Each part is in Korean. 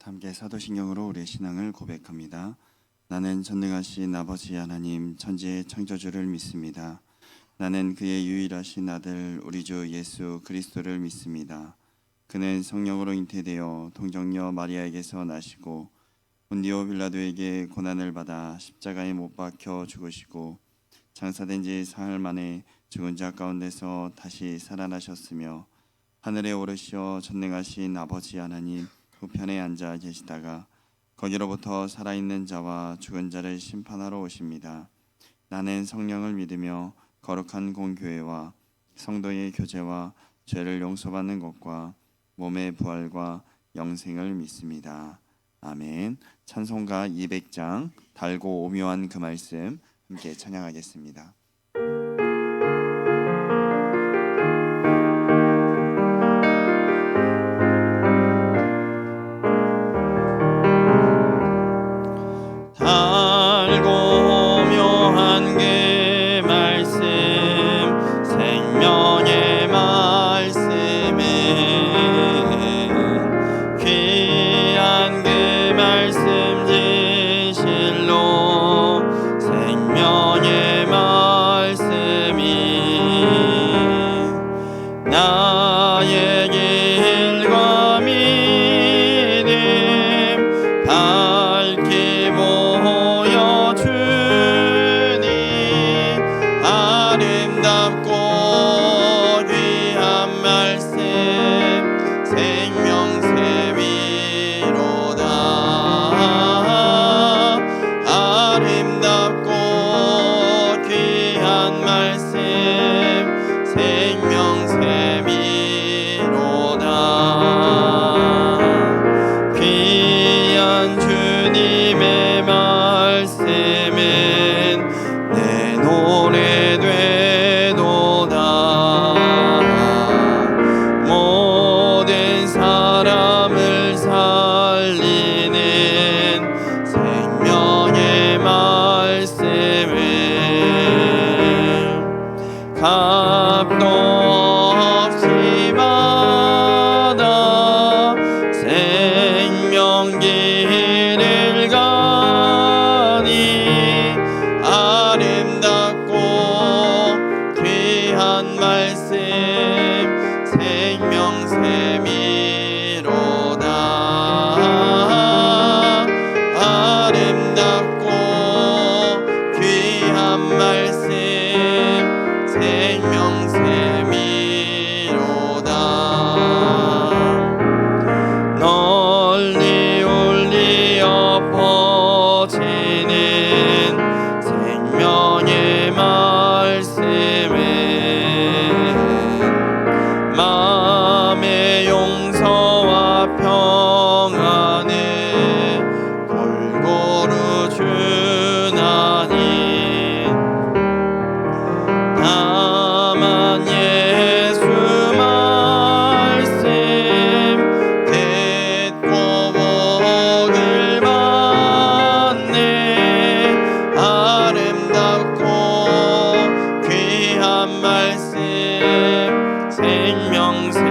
함께 사도신경으로 우리의 신앙을 고백합니다. 나는 전능하신 아버지 하나님 천지의 창조주를 믿습니다. 나는 그의 유일하신 아들 우리 주 예수 그리스도를 믿습니다. 그는 성령으로 잉태되어 동정녀 마리아에게서 나시고 본디오 빌라도에게 고난을 받아 십자가에 못 박혀 죽으시고 장사된 지 사흘 만에 죽은 자 가운데서 다시 살아나셨으며 하늘에 오르시어 전능하신 아버지 하나님 우편에 앉아 계시다가 거기로부터 살아있는 자와 죽은 자를 심판하러 오십니다. 나는 성령을 믿으며 거룩한 공교회와 성도의 교제와 죄를 용서받는 것과 몸의 부활과 영생을 믿습니다. 아멘. 찬송가 200장 달고 오묘한 그 말씀 함께 찬양하겠습니다. 달고 오묘한 그 말씀 생명의 말씀은 귀한 그 말씀 진실로 생명의 말씀이 나의 길과 믿음 밝히 보여주니 아름답고 귀한 말씀 생명새 위로다. 아름답고 귀한 말씀 생명새 위로다. 귀한 주님의 말씀은 내 노래 되도다. 모든 사람을 살리는 생명의 말씀은 값도 없이 받아 생명길을 가니 아름답고 귀한 말씀 생명새 위로다. 아름답고 귀한 말씀 생명새 위로다. 널리 울리어 퍼지는 생명의 말씀은 마음의 용서와 평안을 골고루 주나니 다만 예수 말씀 듣고 복을 받네. 아름답고 귀한 말씀 생명새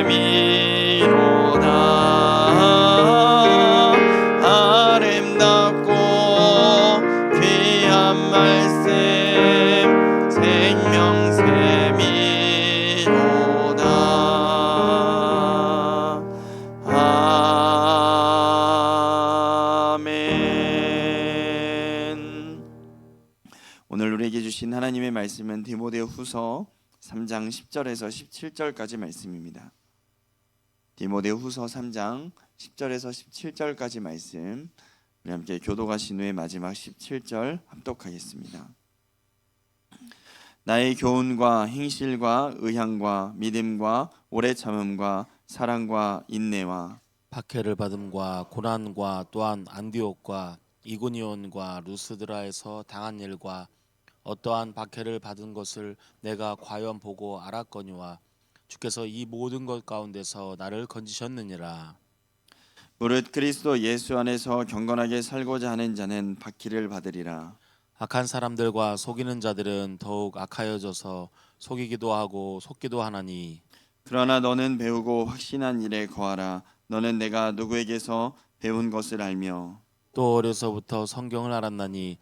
위로다. 아름답고 귀한 말씀 생명새 위로다. 아멘. 오늘 우리에게 주신 하나님의 말씀은 디모데후서 3장 10절에서 17절까지 말씀입니다. 디모데후서 3장 10절에서 17절까지 말씀 우리 함께 교도가 신우의 마지막 17절 합독하겠습니다. 나의 교훈과 행실과 의향과 믿음과 오래 참음과 사랑과 인내와 박해를 받음과 고난과 또한 안디옥과 이고니온과 루스드라에서 당한 일과 어떠한 박해를 받은 것을 내가 과연 보고 알았거니와 주께서 이 모든 것 가운데서 나를 건지셨느니라. 무릇 그리스도 예수 안에서 경건하게 살고자 하는 자는 박해를 받으리라. 악한 사람들과 속이는 자들은 더욱 악하여져서 속이기도 하고 속기도 하나니 그러나 너는 배우고 확신한 일에 거하라. 너는 내가 누구에게서 배운 것을 알며 또 어려서부터 성경을 알았나니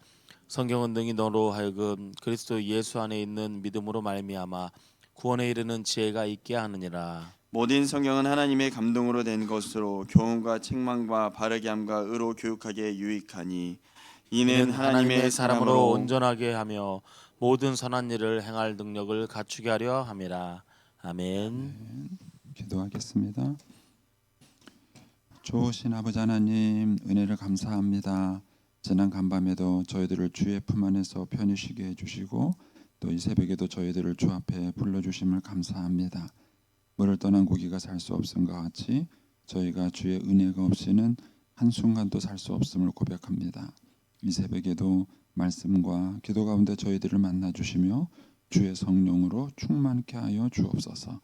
성경은 능히 너로 하여금 그리스도 예수 안에 있는 믿음으로 말미암아 구원에 이르는 지혜가 있게 하느니라. 모든 성경은 하나님의 감동으로 된 것으로 교훈과 책망과 바르게 함과 의로 교육하기에 유익하니 이는 하나님의 사람으로 온전하게 하며 모든 선한 일을 행할 능력을 갖추게 하려 함이라. 아멘. 기도하겠습니다. 좋으신 아버지 하나님, 은혜를 감사합니다. 지난 간밤에도 저희들을 주의 품 안에서 편히 쉬게 해주시고 또 이 새벽에도 저희들을 주 앞에 불러주심을 감사합니다. 물을 떠난 고기가 살 수 없음과 같이 저희가 주의 은혜가 없이는 한순간도 살 수 없음을 고백합니다. 이 새벽에도 말씀과 기도 가운데 저희들을 만나 주시며 주의 성령으로 충만케 하여 주옵소서.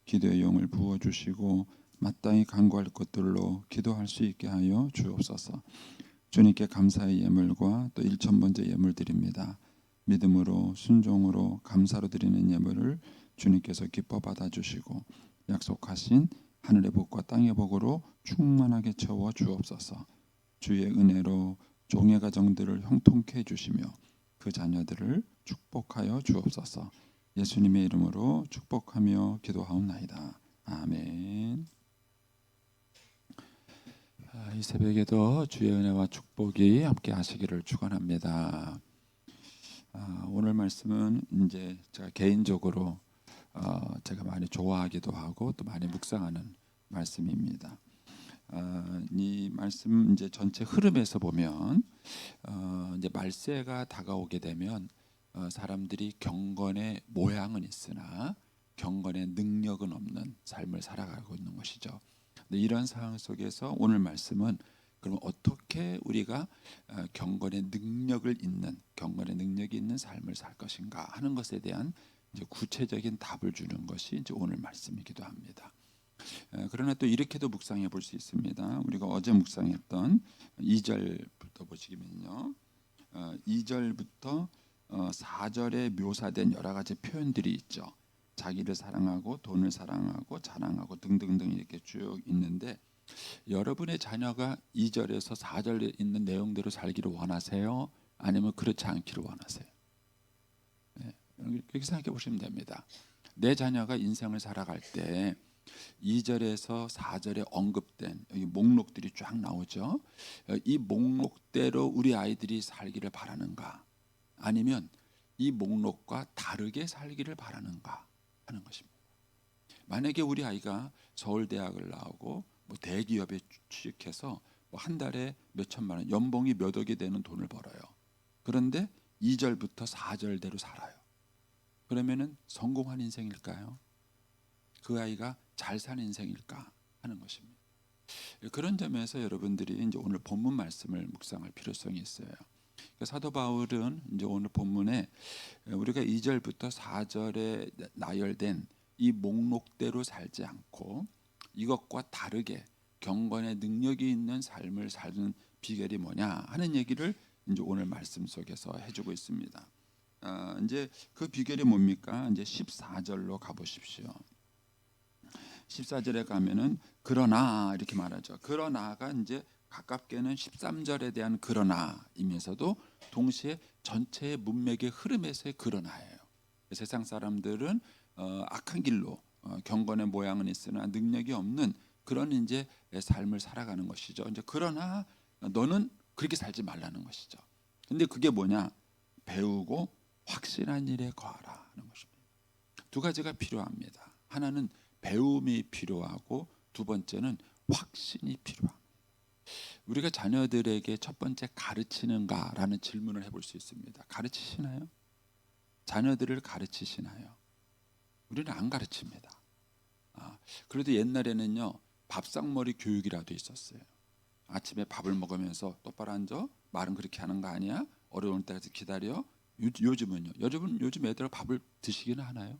기도의 영을 부어 주시고 마땅히 간구할 것들로 기도할 수 있게 하여 주옵소서. 주님께 감사의 예물과 또 1,000번째 예물 드립니다. 믿음으로 순종으로 감사로 드리는 예물을 주님께서 기뻐 받아주시고 약속하신 하늘의 복과 땅의 복으로 충만하게 채워 주옵소서. 주의 은혜로 종의 가정들을 형통케 해주시며 그 자녀들을 축복하여 주옵소서. 예수님의 이름으로 축복하며 기도하옵나이다. 아멘. 이 새벽에도 주의 은혜와 축복이 함께 하시기를 축원합니다. 오늘 말씀은 이제 제가 개인적으로 제가 많이 좋아하기도 하고 또 많이 묵상하는 말씀입니다. 이 말씀 이제 전체 흐름에서 보면 이제 말세가 다가오게 되면 사람들이 경건의 모양은 있으나 경건의 능력은 없는 삶을 살아가고 있는 것이죠. 근데 이런 상황 속에서 오늘 말씀은 그럼 어떻게 우리가 경건의 능력을 있는 경건의 능력이 있는 삶을 살 것인가 하는 것에 대한 이제 구체적인 답을 주는 것이 이제 오늘 말씀이기도 합니다. 그러나 또 이렇게도 묵상해 볼 수 있습니다. 우리가 어제 묵상했던 2절부터 보시면요, 2절부터 4절에 묘사된 여러 가지 표현들이 있죠. 자기를 사랑하고 돈을 사랑하고 자랑하고 등등등 이렇게 쭉 있는데 여러분의 자녀가 2절에서 4절에 있는 내용대로 살기를 원하세요? 아니면 그렇지 않기를 원하세요? 그렇게 생각해 보시면 됩니다. 내 자녀가 인생을 살아갈 때 2절에서 4절에 언급된 여기 목록들이 쫙 나오죠. 이 목록대로 우리 아이들이 살기를 바라는가 아니면 이 목록과 다르게 살기를 바라는가 하는 것입니다. 만약에 우리 아이가 서울대학을 나오고 뭐 대기업에 취직해서 뭐 한 달에 몇 천만 원, 연봉이 몇 억이 되는 돈을 벌어요. 그런데 2절부터 4절대로 살아요. 그러면은 성공한 인생일까요? 그 아이가 잘 사는 인생일까 하는 것입니다. 그런 점에서 여러분들이 이제 오늘 본문 말씀을 묵상할 필요성이 있어요. 사도 바울은 이제 오늘 본문에 우리가 2절부터 4절에 나열된 이 목록대로 살지 않고 이것과 다르게 경건의 능력이 있는 삶을 사는 비결이 뭐냐 하는 얘기를 이제 오늘 말씀 속에서 해주고 있습니다. 이제 그 비결이 뭡니까? 이제 14절로 가보십시오. 14절에 가면은 그러나 이렇게 말하죠. 그러나가 이제 가깝게는 13절에 대한 그러나이면서도 동시에 전체의 문맥의 흐름에서의 그러나예요. 세상 사람들은 악한 길로 경건의 모양은 있으나 능력이 없는 그런 이제 삶을 살아가는 것이죠. 이제 그러나 너는 그렇게 살지 말라는 것이죠. 근데 그게 뭐냐? 배우고 확신한 일에 거하라 하는 것입니다. 두 가지가 필요합니다. 하나는 배움이 필요하고 두 번째는 확신이 필요합니다. 우리가 자녀들에게 첫 번째 가르치는가라는 질문을 해볼 수 있습니다. 가르치시나요? 자녀들을 가르치시나요? 우리는 안 가르칩니다. 그래도 옛날에는요 밥상머리 교육이라도 있었어요. 아침에 밥을 먹으면서 똑바로 앉아. 말은 그렇게 하는 거 아니야? 어려울 때까지 기다려. 요즘은요. 요즘 애들 밥을 드시기는 하나요?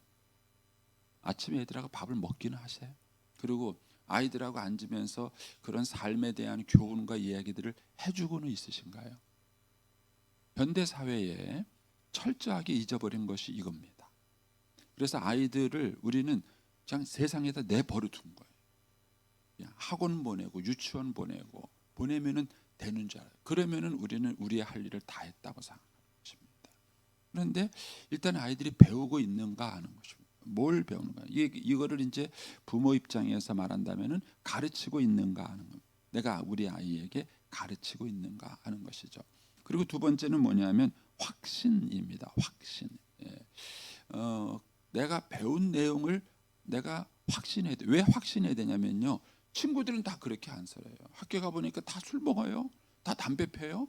아침에 애들하고 밥을 먹기는 하세요? 그리고 아이들하고 앉으면서 그런 삶에 대한 교훈과 이야기들을 해주고는 있으신가요? 현대 사회에 철저하게 잊어버린 것이 이겁니다. 그래서 아이들을 우리는 그냥 세상에다 내버려 둔 거예요. 그냥 학원 보내고 유치원 보내고 보내면은 되는 줄 알아요. 그러면은 우리는 우리의 할 일을 다 했다고 생각하는 것입니다. 그런데 일단 아이들이 배우고 있는가 하는 것입니다. 뭘 배우는가? 이거를 이제 부모 입장에서 말한다면은 가르치고 있는가 하는 겁니다. 내가 우리 아이에게 가르치고 있는가 하는 것이죠. 그리고 두 번째는 뭐냐면 확신입니다. 확신. 예. 내가 배운 내용을 내가 확신해야 돼. 왜 확신해야 되냐면요. 친구들은 다 그렇게 안 살아요. 학교 가 보니까 다 술 먹어요. 다 담배 피워요.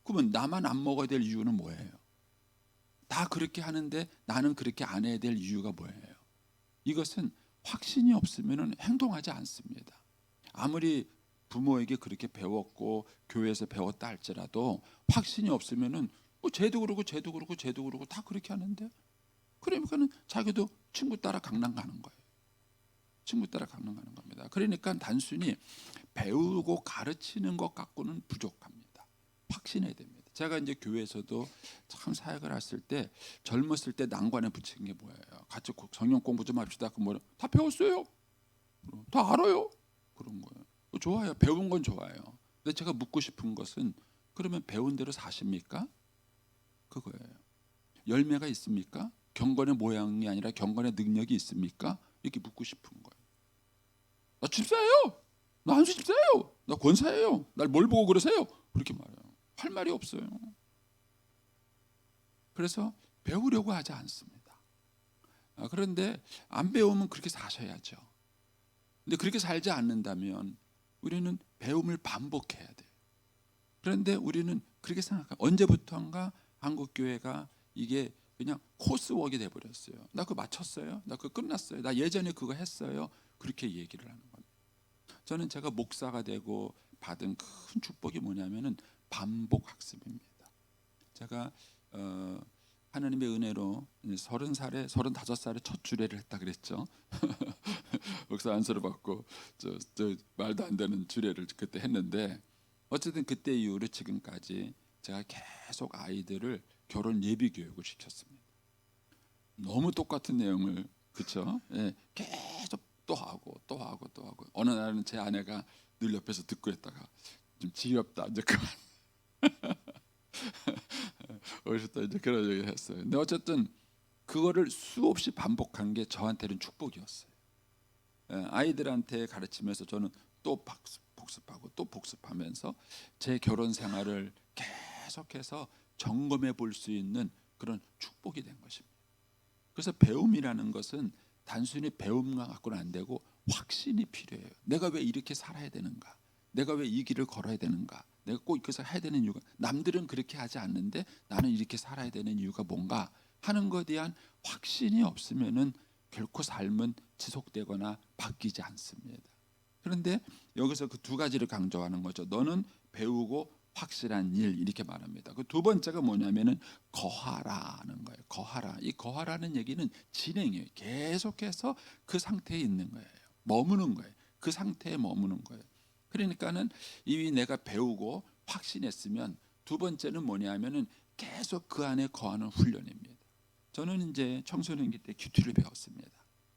그러면 나만 안 먹어야 될 이유는 뭐예요? 다 그렇게 하는데 나는 그렇게 안 해야 될 이유가 뭐예요? 이것은 확신이 없으면 행동하지 않습니다. 아무리 부모에게 그렇게 배웠고 교회에서 배웠다 할지라도 확신이 없으면은 쟤도 그러고 쟤도 그러고 쟤도 그러고 다 그렇게 하는데, 그러니까는 자기도 친구 따라 강남 가는 거예요. 친구 따라 강남 가는 겁니다. 그러니까 단순히 배우고 가르치는 것 갖고는 부족합니다. 확신해야 됩니다. 제가 이제 교회에서도 참 사역을 했을 때 젊었을 때 난관에 붙인 게 뭐예요? 같이 성경 공부 좀 합시다. 그 뭐 다 배웠어요. 다 알아요. 그런 거예요. 좋아요. 배운 건 좋아요. 근데 제가 묻고 싶은 것은 그러면 배운 대로 사십니까? 그거예요. 열매가 있습니까? 경건의 모양이 아니라 경건의 능력이 있습니까? 이렇게 묻고 싶은 거예요. 나 집사예요. 나 한수 집사예요. 나 권사예요. 날 뭘 보고 그러세요? 그렇게 말해요. 할 말이 없어요. 그래서 배우려고 하지 않습니다. 그런데 안 배우면 그렇게 사셔야죠. 근데 그렇게 살지 않는다면 우리는 배움을 반복해야 돼요. 그런데 우리는 그렇게 생각해요. 언제부턴가 한국 교회가 이게 그냥 코스웍이 돼버렸어요. 나 그거 마쳤어요. 나 그거 끝났어요. 나 예전에 그거 했어요. 그렇게 얘기를 하는 겁니다. 저는 제가 목사가 되고 받은 큰 축복이 뭐냐면은 반복 학습입니다. 제가 하나님의 은혜로 30살에 35살에 첫 주례를 했다 그랬죠. 목사 안수를 받고 저 말도 안 되는 주례를 그때 했는데, 어쨌든 그때 이후로 지금까지 제가 계속 아이들을 결혼 예비 교육을 시켰습니다. 너무 똑같은 내용을, 그렇죠? 예, 계속 또 하고 또 하고 또 하고. 어느 날은 제 아내가 늘 옆에서 듣고 있다가 좀 지겹다 이제 그만. 어디서 이제 그런 얘기를 했어요. 근데 어쨌든 그거를 수없이 반복한 게 저한테는 축복이었어요. 아이들한테 가르치면서 저는 또 복습하고 또 복습하면서 제 결혼 생활을 계속해서 점검해 볼 수 있는 그런 축복이 된 것입니다. 그래서 배움이라는 것은 단순히 배움만 갖고는 안 되고 확신이 필요해요. 내가 왜 이렇게 살아야 되는가? 내가 왜 이 길을 걸어야 되는가? 내가 꼭 이것을 해야 되는 이유가, 남들은 그렇게 하지 않는데 나는 이렇게 살아야 되는 이유가 뭔가 하는 것에 대한 확신이 없으면은 결코 삶은 지속되거나 바뀌지 않습니다. 그런데 여기서 그 두 가지를 강조하는 거죠. 너는 배우고 확실한 일, 이렇게 말합니다. 그 두 번째가 뭐냐면은 거하라는 거예요. 거하라. 이 거하라는 얘기는 진행이에요. 계속해서 그 상태에 있는 거예요. 머무는 거예요. 그 상태에 머무는 거예요. 그러니까는 이미 내가 배우고 확신했으면 두 번째는 뭐냐면은 계속 그 안에 거하는 훈련입니다. 저는 이제 청소년기 때 큐티를 배웠습니다.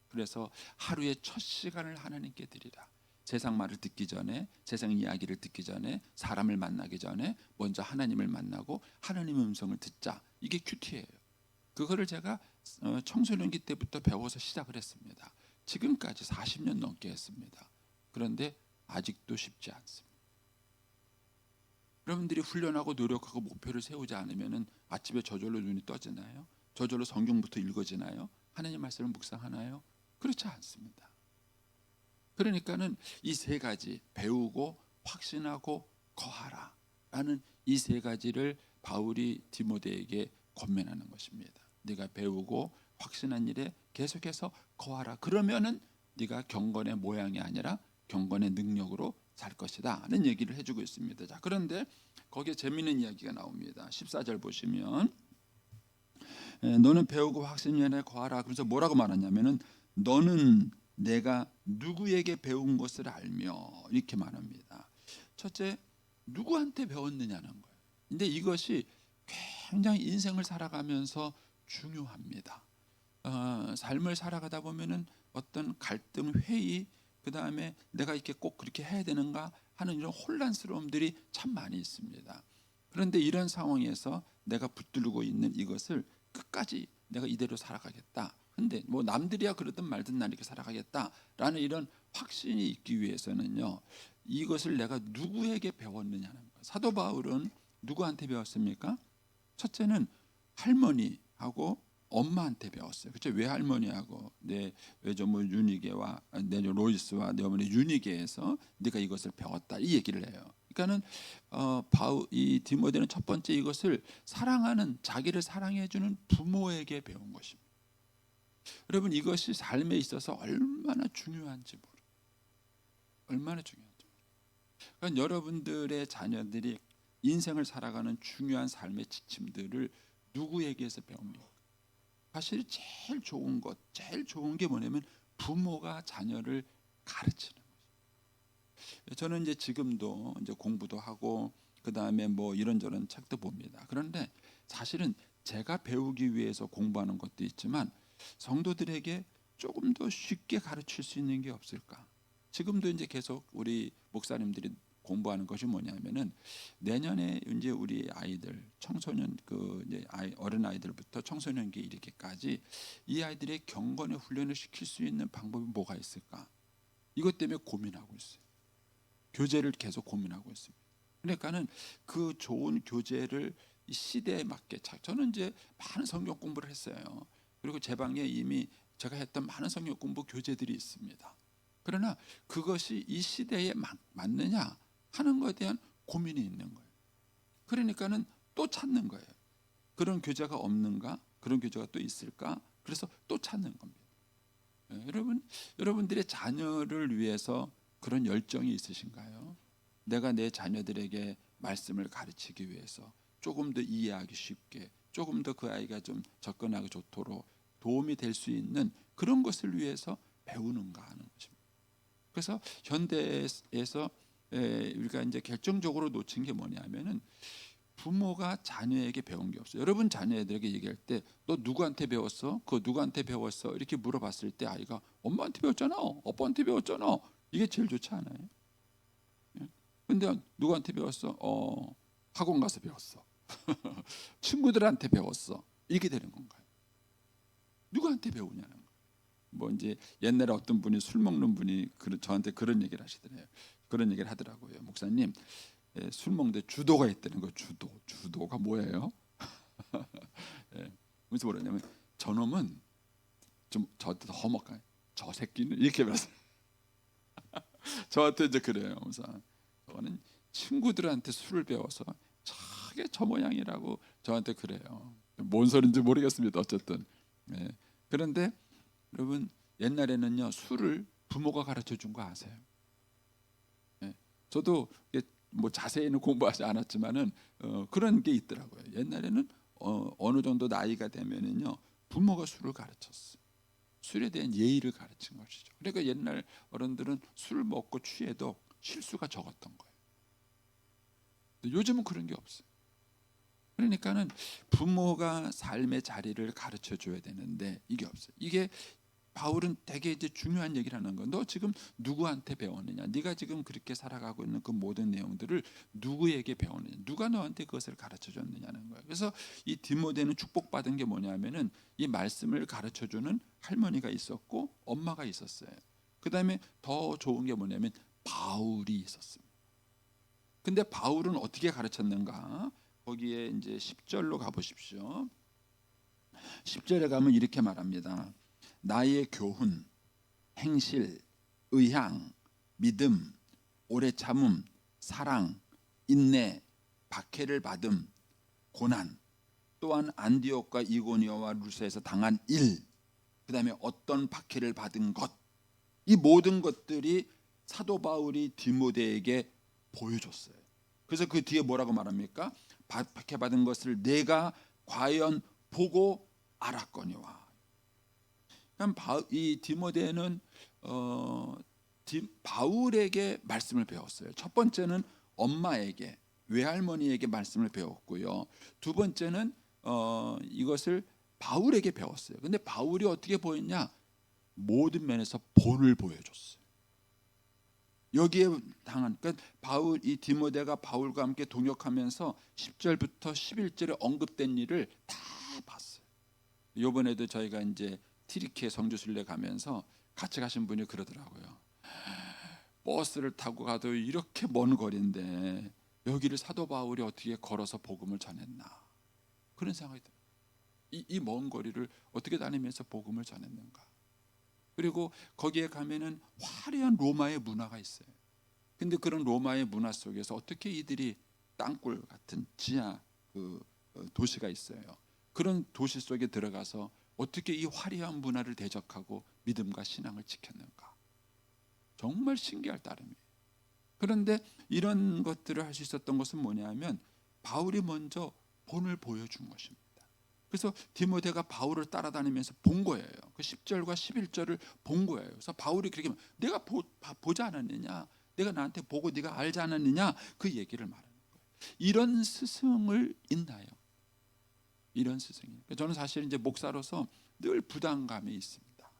그래서 하루에 첫 시간을 하나님께 드리라. 세상 말을 듣기 전에, 세상 이야기를 듣기 전에, 사람을 만나기 전에 먼저 하나님을 만나고 하나님의 음성을 듣자. 이게 큐티예요. 그거를 제가 청소년기 때부터 배워서 시작을 했습니다. 지금까지 40년 넘게 했습니다. 그런데 아직도 쉽지 않습니다. 여러분들이 훈련하고 노력하고 목표를 세우지 않으면 아침에 저절로 눈이 떠지나요? 저절로 성경부터 읽어지나요? 하나님 말씀을 묵상하나요? 그렇지 않습니다. 그러니까는 이 세 가지, 배우고 확신하고 거하라라는 이 세 가지를 바울이 디모데에게 권면하는 것입니다. 네가 배우고 확신한 일에 계속해서 거하라. 그러면은 네가 경건의 모양이 아니라 경건의 능력으로 살 것이다 하는 얘기를 해주고 있습니다. 자, 그런데 거기에 재미있는 이야기가 나옵니다. 14절 보시면 너는 배우고 확신연에 거하라. 그래서 뭐라고 말하냐면은 너는 내가 누구에게 배운 것을 알며, 이렇게 말합니다. 첫째, 누구한테 배웠느냐는 거예요. 근데 이것이 굉장히 인생을 살아가면서 중요합니다. 삶을 살아가다 보면은 어떤 갈등, 회의, 그 다음에 내가 이렇게 꼭 그렇게 해야 되는가 하는 이런 혼란스러움들이 참 많이 있습니다. 그런데 이런 상황에서 내가 붙들고 있는 이것을 끝까지 내가 이대로 살아가겠다. 근데 뭐 남들이야 그러든 말든 난 이렇게 살아가겠다라는 이런 확신이 있기 위해서는요, 이것을 내가 누구에게 배웠느냐는 거예요. 사도 바울은 누구한테 배웠습니까? 첫째는 할머니하고 엄마한테 배웠어요. 그렇죠? 외할머니하고 내 외조모 유니게와 내 로이스와 내 어머니 유니게에서 네가 이것을 배웠다, 이 얘기를 해요. 그러니까는 이 디모데는 첫 번째 이것을 사랑하는, 자기를 사랑해주는 부모에게 배운 것입니다. 여러분, 이것이 삶에 있어서 얼마나 중요한지 모르. 얼마나 중요한지 모르. 그러니까 여러분들의 자녀들이 인생을 살아가는 중요한 삶의 지침들을 누구에게서 배웁니까? 사실 제일 좋은 것, 제일 좋은 게 뭐냐면 부모가 자녀를 가르치는 거죠. 저는 이제 지금도 이제 공부도 하고 그 다음에 뭐 이런저런 책도 봅니다. 그런데 사실은 제가 배우기 위해서 공부하는 것도 있지만 성도들에게 조금 더 쉽게 가르칠 수 있는 게 없을까? 지금도 이제 계속 우리 목사님들이 공부하는 것이 뭐냐면은 내년에 이제 우리 아이들 청소년 이제 어린 아이들부터 청소년기 이르기까지 이 아이들의 경건의 훈련을 시킬 수 있는 방법이 뭐가 있을까? 이것 때문에 고민하고 있어요. 교재를 계속 고민하고 있습니다. 그러니까는 그 좋은 교재를 이 시대에 맞게 저는 이제 많은 성경 공부를 했어요. 그리고 제 방에 이미 제가 했던 많은 성경 공부 교재들이 있습니다. 그러나 그것이 이 시대에 맞느냐 하는 것에 대한 고민이 있는 거예요. 그러니까는 또 찾는 거예요. 그런 교재가 없는가? 그런 교재가 또 있을까? 그래서 또 찾는 겁니다. 여러분들의 자녀를 위해서 그런 열정이 있으신가요? 내가 내 자녀들에게 말씀을 가르치기 위해서 조금 더 이해하기 쉽게, 조금 더 그 아이가 좀 접근하기 좋도록 도움이 될 수 있는 그런 것을 위해서 배우는가 하는 것입니다. 그래서 현대에서 우리가 이제 결정적으로 놓친 게 뭐냐면은 부모가 자녀에게 배운 게 없어요. 여러분 자녀들에게 얘기할 때 너 누구한테 배웠어? 그거 누구한테 배웠어? 이렇게 물어봤을 때 아이가 엄마한테 배웠잖아, 아빠한테 배웠잖아. 이게 제일 좋지 않아요? 근데 누구한테 배웠어? 학원 가서 배웠어. 친구들한테 배웠어. 이게 되는 건가요? 누구한테 배우냐는 거예요. 뭐 이제 옛날에 어떤 분이 술 먹는 분이 저한테 그런 얘기를 하시더래요. 그런 얘기를 하더라고요. 목사님, 술 먹는데 주도가 있다는 거. 주도가 뭐예요? 그래서 뭐냐면 저놈은 좀 저한테 허먹어요. 저 새끼는 이렇게 말했어요. 저한테 이제 그래요. 그래서 저는 친구들한테 술을 배워서 저게 저 모양이라고 저한테 그래요. 뭔 소리인지 모르겠습니다. 어쨌든 그런데 여러분 옛날에는요 술을 부모가 가르쳐 준 거 아세요? 저도 뭐 자세히는 공부하지 않았지만은 그런 게 있더라고요. 옛날에는 어느 정도 나이가 되면은요 부모가 술을 가르쳤어요. 술에 대한 예의를 가르친 것이죠. 그러니까 옛날 어른들은 술 먹고 취해도 실수가 적었던 거예요. 근데 요즘은 그런 게 없어요. 그러니까는 부모가 삶의 자리를 가르쳐 줘야 되는데 이게 없어요. 이게 바울은 되게 이제 중요한 얘기를 하는 거. 너 지금 누구한테 배웠느냐? 네가 지금 그렇게 살아가고 있는 그 모든 내용들을 누구에게 배웠느냐? 누가 너한테 그것을 가르쳐 줬느냐는 거예요. 그래서 이 디모데는 축복받은 게 뭐냐면은 이 말씀을 가르쳐 주는 할머니가 있었고 엄마가 있었어요. 그다음에 더 좋은 게 뭐냐면 바울이 있었습니다. 근데 바울은 어떻게 가르쳤는가? 거기에 이제 10절로 가 보십시오. 10절에 가면 이렇게 말합니다. 나의 교훈, 행실, 의향, 믿음, 오래 참음, 사랑, 인내, 박해를 받음, 고난, 또한 안디옥과 이고니오와 루스에서 당한 일, 그 다음에 어떤 박해를 받은 것, 이 모든 것들이 사도 바울이 디모데에게 보여줬어요. 그래서 그 뒤에 뭐라고 말합니까? 박해받은 것을 내가 과연 보고 알았거니와. 이 디모데는 바울에게 말씀을 배웠어요. 첫 번째는 엄마에게, 외할머니에게 말씀을 배웠고요. 두 번째는 이것을 바울에게 배웠어요. 근데 바울이 어떻게 보였냐? 모든 면에서 본을 보여줬어요. 여기에 당한 그러니까 바울 이 디모데가 바울과 함께 동역하면서 10절부터 11절에 언급된 일을 다 봤어요. 이번에도 저희가 이제 티리키에 성지순례 가면서 같이 가신 분이 그러더라고요. 버스를 타고 가도 이렇게 먼 거리인데 여기를 사도 바울이 어떻게 걸어서 복음을 전했나 그런 생각이 들어요. 이 먼 거리를 어떻게 다니면서 복음을 전했는가. 그리고 거기에 가면은 화려한 로마의 문화가 있어요. 근데 그런 로마의 문화 속에서 어떻게 이들이 땅굴 같은 지하 도시가 있어요. 그런 도시 속에 들어가서 어떻게 이 화려한 문화를 대적하고 믿음과 신앙을 지켰는가. 정말 신기할 따름이에요. 그런데 이런 것들을 할 수 있었던 것은 뭐냐면 바울이 먼저 본을 보여준 것입니다. 그래서 디모데가 바울을 따라다니면서 본 거예요. 그 10절과 11절을 본 거예요. 그래서 바울이 그렇게 내가 보지 않았느냐, 내가 나한테 보고 네가 알지 않았느냐 그 얘기를 말하는 거예요. 이런 스승을 있나요? 이런 스승이. 저는 사실 이제 목사로서 늘 부담감이 있습니다.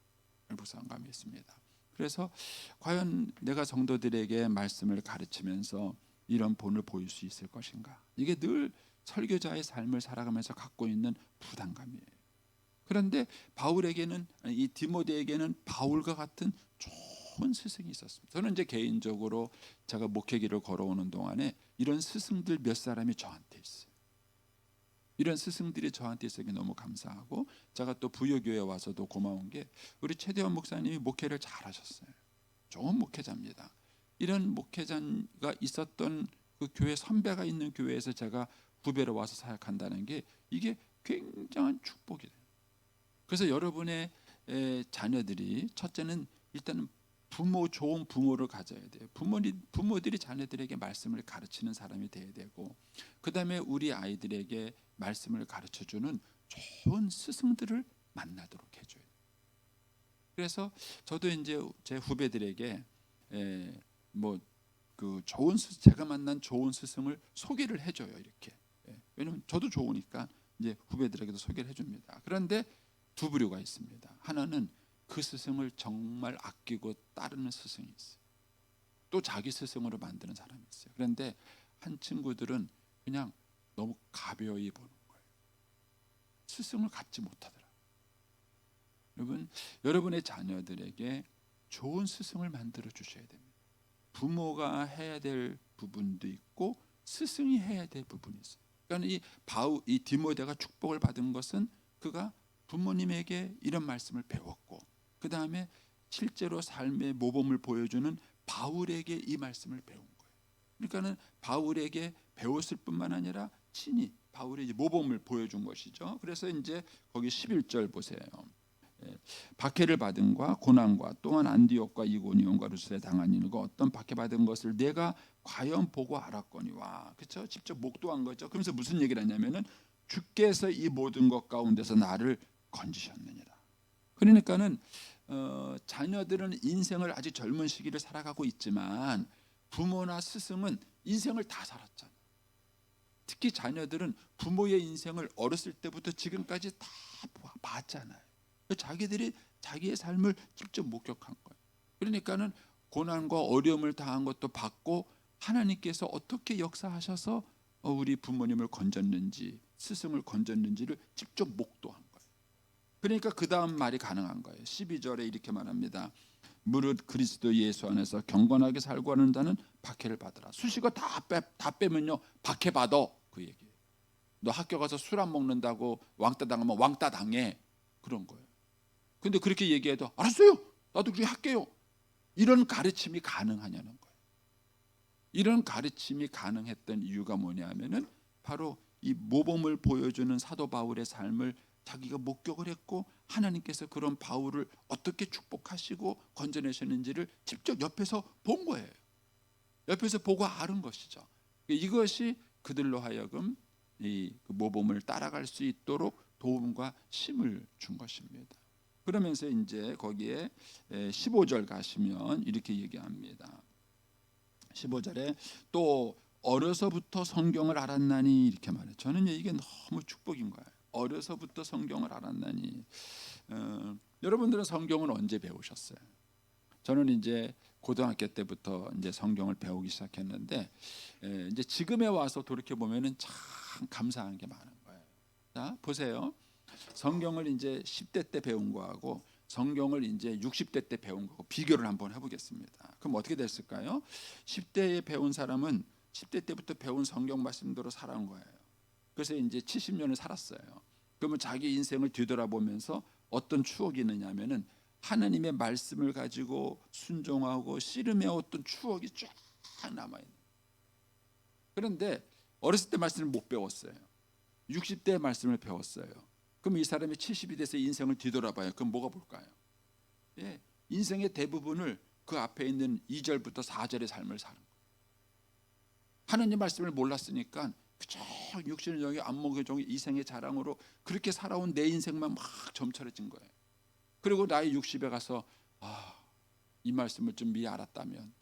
부담감이 있습니다. 그래서 과연 내가 성도들에게 말씀을 가르치면서 이런 본을 보일 수 있을 것인가? 이게 늘 설교자의 삶을 살아가면서 갖고 있는 부담감이에요. 그런데 바울에게는 이 디모데에게는 바울과 같은 좋은 스승이 있었습니다. 저는 이제 개인적으로 제가 목회기를 걸어오는 동안에 이런 스승들 몇 사람이 저한테 있어요. 이런 스승들이 저한테 있어서 너무 감사하고 제가 또 부여교회 와서도 고마운 게 우리 최대원 목사님이 목회를 잘하셨어요. 좋은 목회자입니다. 이런 목회자가 있었던 그 교회 선배가 있는 교회에서 제가 후배로 와서 사역한다는 게 이게 굉장한 축복이에요. 그래서 여러분의 자녀들이 첫째는 일단은 좋은 부모를 가져야 돼요. 부모들이 자녀들에게 말씀을 가르치는 사람이 돼야 되고, 그 다음에 우리 아이들에게 말씀을 가르쳐주는 좋은 스승들을 만나도록 해줘요. 그래서 저도 이제 제 후배들에게 좋은 제가 만난 좋은 스승을 소개를 해줘요. 이렇게. 왜냐면 저도 좋으니까 이제 후배들에게도 소개를 해줍니다. 그런데 두 부류가 있습니다. 하나는 그 스승을 정말 아끼고 따르는 스승이 있어요. 또 자기 스승으로 만드는 사람이 있어요. 그런데 한 친구들은 그냥 너무 가벼이 보는 거예요. 스승을 갖지 못하더라고요. 여러분의 자녀들에게 좋은 스승을 만들어 주셔야 됩니다. 부모가 해야 될 부분도 있고 스승이 해야 될 부분이 있어요. 그러니까 이 디모데가 축복을 받은 것은 그가 부모님에게 이런 말씀을 배웠고, 그 다음에 실제로 삶의 모범을 보여주는 바울에게 이 말씀을 배운 거예요. 그러니까는 바울에게 배웠을 뿐만 아니라 친히 바울의 모범을 보여준 것이죠. 그래서 이제 거기 11절 보세요. 박해를 받은과 고난과 또한 안디옥과 이고니온과 루스에 당한 일과 어떤 박해받은 것을 내가 과연 보고 알았거니와. 그렇죠? 직접 목도한 거죠. 그러면서 무슨 얘기를 하냐면은 주께서 이 모든 것 가운데서 나를 건지셨느니라. 그러니까는 자녀들은 인생을 아주 젊은 시기를 살아가고 있지만 부모나 스승은 인생을 다 살았잖아요. 특히 자녀들은 부모의 인생을 어렸을 때부터 지금까지 다 봤잖아요. 자기들이 자기의 삶을 직접 목격한 거예요. 그러니까는 고난과 어려움을 당한 것도 봤고 하나님께서 어떻게 역사하셔서 우리 부모님을 건졌는지 스승을 건졌는지를 직접 목도한 거예요. 그러니까 그 다음 말이 가능한 거예요. 12절에 이렇게 말합니다. 무릇 그리스도 예수 안에서 경건하게 살고 하는 자는 박해를 받으라. 수식어 다 빼면요 박해 받아 그 얘기예요. 너 학교 가서 술 안 먹는다고 왕따 당하면 왕따 당해 그런 거예요. 근데 그렇게 얘기해도 알았어요. 나도 그렇게 할게요. 이런 가르침이 가능하냐는 거예요. 이런 가르침이 가능했던 이유가 뭐냐면은 바로 이 모범을 보여주는 사도 바울의 삶을 자기가 목격을 했고 하나님께서 그런 바울을 어떻게 축복하시고 건져내셨는지를 직접 옆에서 본 거예요. 옆에서 보고 아는 것이죠. 이것이 그들로 하여금 이 모범을 따라갈 수 있도록 도움과 힘을 준 것입니다. 그러면서 이제 거기에 15절 가시면 이렇게 얘기합니다. 15절에 또 어려서부터 성경을 알았나니 이렇게 말해요. 저는 이게 너무 축복인 거예요. 어려서부터 성경을 알았나니. 여러분들은 성경을 언제 배우셨어요? 저는 이제 고등학교 때부터 이제 성경을 배우기 시작했는데 이제 지금에 와서 돌이켜 보면은 참 감사한 게 많은 거예요. 자, 보세요. 성경을 이제 10대 때 배운 거하고 성경을 이제 60대 때 배운 거하고 비교를 한번 해보겠습니다. 그럼 어떻게 됐을까요? 10대에 배운 사람은 10대 때부터 배운 성경 말씀대로 살아온 거예요. 그래서 이제 70년을 살았어요. 그러면 자기 인생을 뒤돌아보면서 어떤 추억이 있느냐면은 하나님의 말씀을 가지고 순종하고 씨름해왔던 추억이 쫙 남아있는. 그런데 어렸을 때 말씀을 못 배웠어요. 60대 말씀을 배웠어요. 그럼 이 사람이 70이 돼서 인생을 뒤돌아봐요. 그럼 뭐가 볼까요? 예, 인생의 대부분을 그 앞에 있는 2절부터 4절의 삶을 사는 거예요. 하나님 말씀을 몰랐으니까 그저 육신의 정의 안목의 정의 이생의 자랑으로 그렇게 살아온 내 인생만 막 점철해진 거예요. 그리고 나이 60에 가서 이 말씀을 좀 미리 알았다면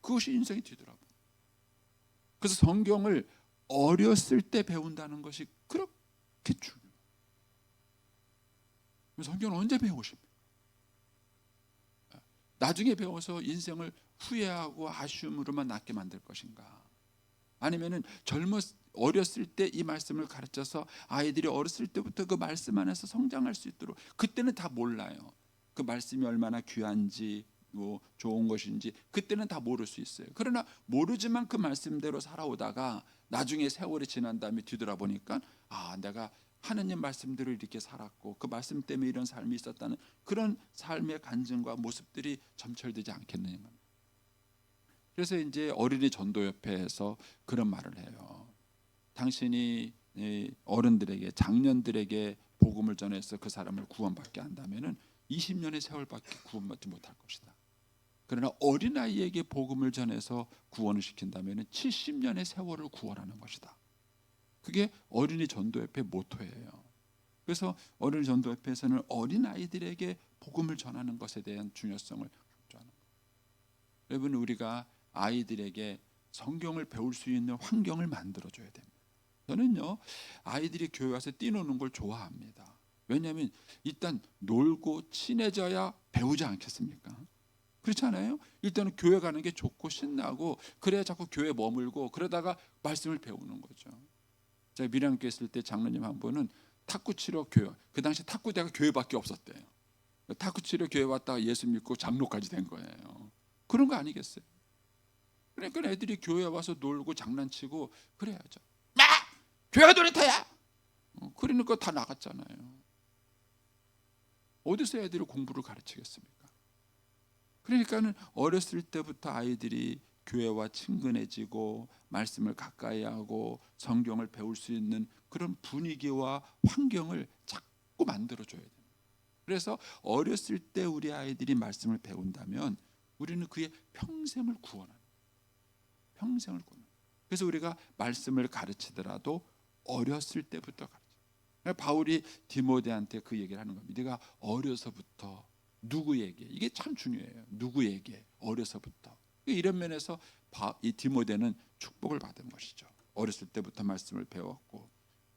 그것이 인생이 뒤돌아봐. 그래서 성경을 어렸을 때 배운다는 것이 그렇게 중요해요. 성경을 언제 배우십니까? 나중에 배워서 인생을 후회하고 아쉬움으로만 낫게 만들 것인가? 아니면은 어렸을 때 이 말씀을 가르쳐서 아이들이 어렸을 때부터 그 말씀 안에서 성장할 수 있도록, 그때는 다 몰라요. 그 말씀이 얼마나 귀한지 뭐 좋은 것인지 그때는 다 모를 수 있어요. 그러나 모르지만 그 말씀대로 살아오다가 나중에 세월이 지난 다음에 뒤돌아보니까 내가 하나님 말씀대로 이렇게 살았고 그 말씀 때문에 이런 삶이 있었다는 그런 삶의 간증과 모습들이 점철되지 않겠느냐. 그래서 이제 어린이 전도협회에서 그런 말을 해요. 당신이 어른들에게, 장년들에게 복음을 전해서 그 사람을 구원받게 한다면은 20년의 세월밖에 구원받지 못할 것이다. 그러나 어린아이에게 복음을 전해서 구원을 시킨다면은 70년의 세월을 구원하는 것이다. 그게 어린이 전도협회 모토예요. 그래서 어린이 전도협회에서는 어린아이들에게 복음을 전하는 것에 대한 중요성을 강조하는 거예요. 여러분, 우리가 아이들에게 성경을 배울 수 있는 환경을 만들어줘야 됩니다. 저는요, 아이들이 교회 와서 뛰노는 걸 좋아합니다. 왜냐하면 일단 놀고 친해져야 배우지 않겠습니까? 그렇지 않아요? 일단은 교회 가는 게 좋고 신나고 그래야 자꾸 교회에 머물고 그러다가 말씀을 배우는 거죠. 제가 밀양교회 있을 때 장로님 한 분은 탁구 치러 교회, 그 당시 탁구대가 교회밖에 없었대요. 탁구 치러 교회 왔다가 예수 믿고 장로까지 된 거예요. 그런 거 아니겠어요? 그러니까 애들이 교회 와서 놀고 장난치고 그래야죠. 교회가 놀이터야. 그러니까 다 나갔잖아요. 어디서 애들이 공부를 가르치겠습니까? 그러니까는 어렸을 때부터 아이들이 교회와 친근해지고 말씀을 가까이 하고 성경을 배울 수 있는 그런 분위기와 환경을 자꾸 만들어줘야 됩니다. 그래서 어렸을 때 우리 아이들이 말씀을 배운다면 우리는 그의 평생을 구원하는 거예요. 평생을 구원하는 거예요. 그래서 우리가 말씀을 가르치더라도 어렸을 때부터 가르쳐요. 바울이 디모데한테 그 얘기를 하는 겁니다. 네가 어려서부터 누구에게, 이게 참 중요해요. 누구에게 어려서부터. 이런 면에서 이 디모데는 축복을 받은 것이죠. 어렸을 때부터 말씀을 배웠고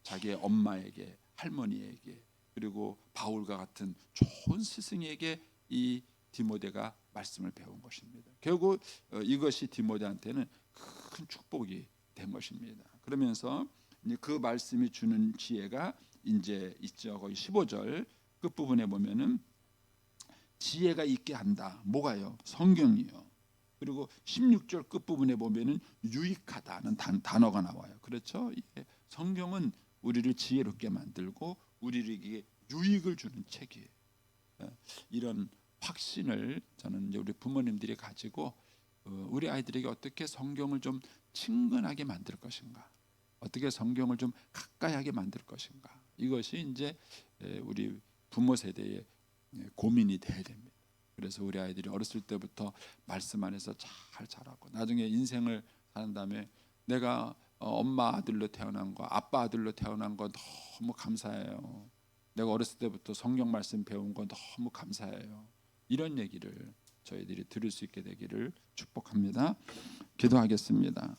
자기의 엄마에게, 할머니에게, 그리고 바울과 같은 좋은 스승에게 이 디모데가 말씀을 배운 것입니다. 결국 이것이 디모데한테는 큰 축복이 된 것입니다. 그러면서 그 말씀이 주는 지혜가 이제 있죠. 거의 15절 끝부분에 보면은 지혜가 있게 한다. 뭐가요? 성경이요. 그리고 16절 끝부분에 보면은 유익하다는 단어가 나와요. 그렇죠? 성경은 우리를 지혜롭게 만들고 우리에게 유익을 주는 책이에요. 이런 확신을 저는 이제 우리 부모님들이 가지고 우리 아이들에게 어떻게 성경을 좀 친근하게 만들 것인가, 어떻게 성경을 좀 가까이 하게 만들 것인가, 이것이 이제 우리 부모 세대의 고민이 돼야 됩니다. 그래서 우리 아이들이 어렸을 때부터 말씀 안에서 잘 자라고 나중에 인생을 사는 다음에 내가 엄마 아들로 태어난 거, 아빠 아들로 태어난 거 너무 감사해요. 내가 어렸을 때부터 성경 말씀 배운 거 너무 감사해요. 이런 얘기를 저희들이 들을 수 있게 되기를 축복합니다. 기도하겠습니다.